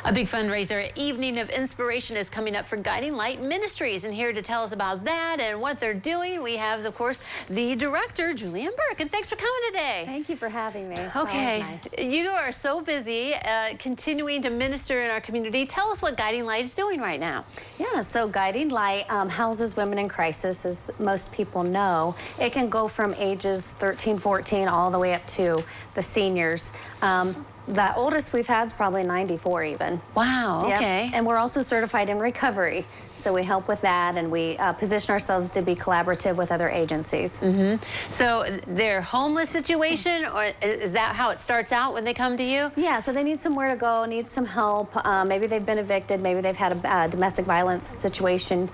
A big fundraiser evening of inspiration is coming up for Guiding Light Ministries, and here to tell us about that and what they're doing, we have, of course, the director, Julianne Burke, and thanks for coming today. Thank you for having me. It's okay, nice. You are so busy continuing to minister in our community. Tell us what Guiding Light is doing right now. Yeah, so Guiding Light houses women in crisis, as most people know. It can go from ages 13, 14, all the way up to the seniors. The oldest we've had is probably 94 even. Wow, okay. Yep. And we're also certified in recovery, so we help with that, and we position ourselves to be collaborative with other agencies. So their homeless situation, or is that how it starts out when they come to you? Yeah, so they need somewhere to go, need some help. Maybe they've been evicted, maybe they've had a domestic violence situation,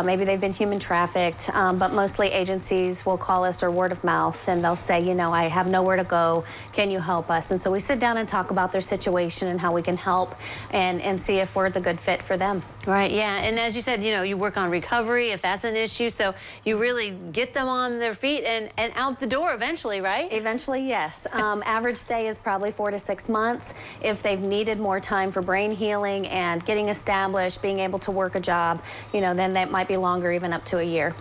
maybe they've been human trafficked, but mostly agencies will call us or word of mouth, and they'll say, you know, I have nowhere to go, can you help us? And so we sit down and talk about their situation and how we can help and see if we're the good fit for them. Right, yeah, and as you said, you know, you work on recovery if that's an issue, so you really get them on their feet and out the door eventually, right? Eventually, yes. Average stay is probably 4 to 6 months. If they've needed more time for brain healing and getting established, being able to work a job, you know, then that might be longer, even up to a year.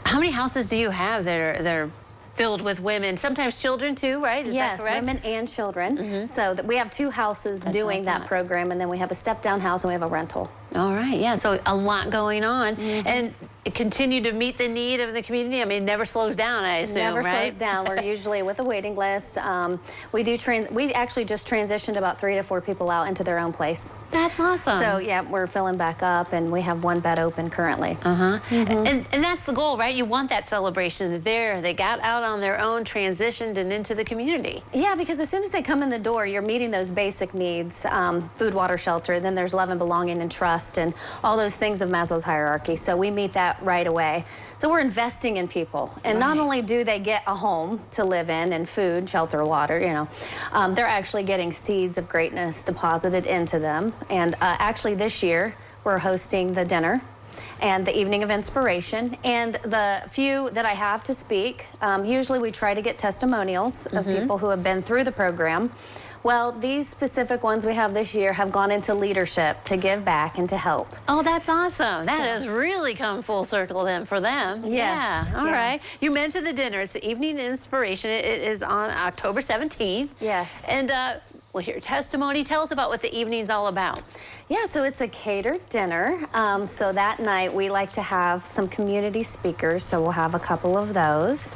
How many houses do you have that are filled with women, sometimes children too, right? Is yes, that correct? Women and children. So we have 2 houses doing that program, and then we have a step-down house and we have a rental. All right, yeah, so a lot going on. And continue to meet the need of the community. I mean, it never slows down, I assume, Never right? slows down. We're usually with a waiting list. We actually just transitioned about 3 to 4 people out into their own place. That's awesome. So yeah, we're filling back up, and we have 1 bed open currently. And that's the goal, right? You want that celebration there. They got out on their own, transitioned, and into the community. Yeah, because as soon as they come in the door, you're meeting those basic needs, food, water, shelter, then there's love and belonging and trust and all those things of Maslow's hierarchy. So we meet that right away. So we're investing in people. And not only do they get a home to live in and food, shelter, water, you know, they're actually getting seeds of greatness deposited into them. And actually this year, we're hosting the dinner and the evening of inspiration. And the few that I have to speak, usually we try to get testimonials of people who have been through the program. Well, these specific ones we have this year have gone into leadership to give back and to help. Oh, that's awesome. That has really come full circle then for them. Yes. Yeah, all right. You mentioned the dinner. It's the evening inspiration. It is on October 17th. Yes. And we'll hear testimony. Tell us about what the evening's all about. Yeah, so it's a catered dinner. So that night we like to have some community speakers, so we'll have a couple of those.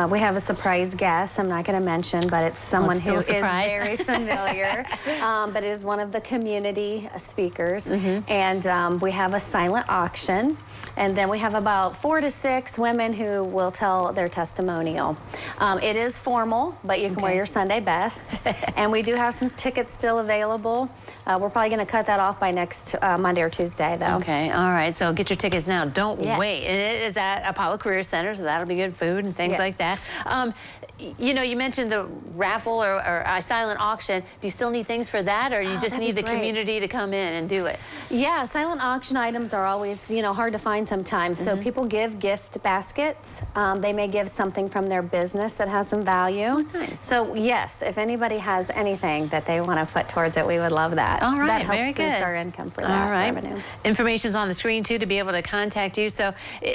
We have a surprise guest I'm not going to mention, but it's someone who is very familiar, but is one of the community speakers. And we have a silent auction, and then we have about 4 to 6 women who will tell their testimonial. It is formal, but you can wear your Sunday best. And we do have some tickets still available. We're probably going to cut that off by next Monday or Tuesday, though. Okay, all right. So get your tickets now. Don't wait. And it is at Apollo Career Center, so that'll be good food and things like that. You know, you mentioned the raffle or silent auction. Do you still need things for that, or you just need the community to come in and do it? Yeah, silent auction items are always, you know, hard to find sometimes. So people give gift baskets. They may give something from their business that has some value. So yes, if anybody has anything that they want to put towards it, we would love that. All right, that helps very good. boost our income for that revenue. Information's on the screen too to be able to contact you. So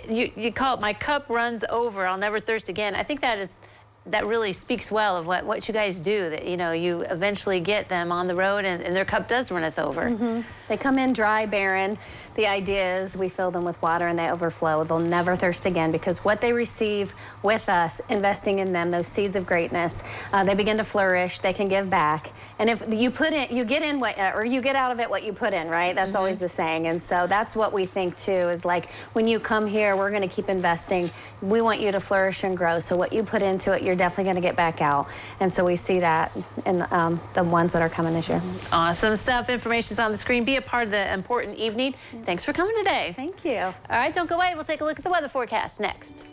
you call it "My Cup Runs Over. I'll Never Thirst Again." I think that really speaks well of what you guys do, that, you know, you eventually get them on the road and their cup does runneth over. They come in dry, barren. The idea is we fill them with water and they overflow. They'll never thirst again, because what they receive with us, investing in them, those seeds of greatness, they begin to flourish. They can give back. And if you put in, you get in what, or you get out of it what you put in, right? That's always the saying. And so that's what we think too, is like, when you come here, we're going to keep investing. We want you to flourish and grow. So what you put into it, you're definitely going to get back out. And so we see that in the ones that are coming this year. Awesome stuff. Information's on the screen. Be a part of the important evening. Thanks for coming today. Thank you. All right, don't go away. We'll take a look at the weather forecast next.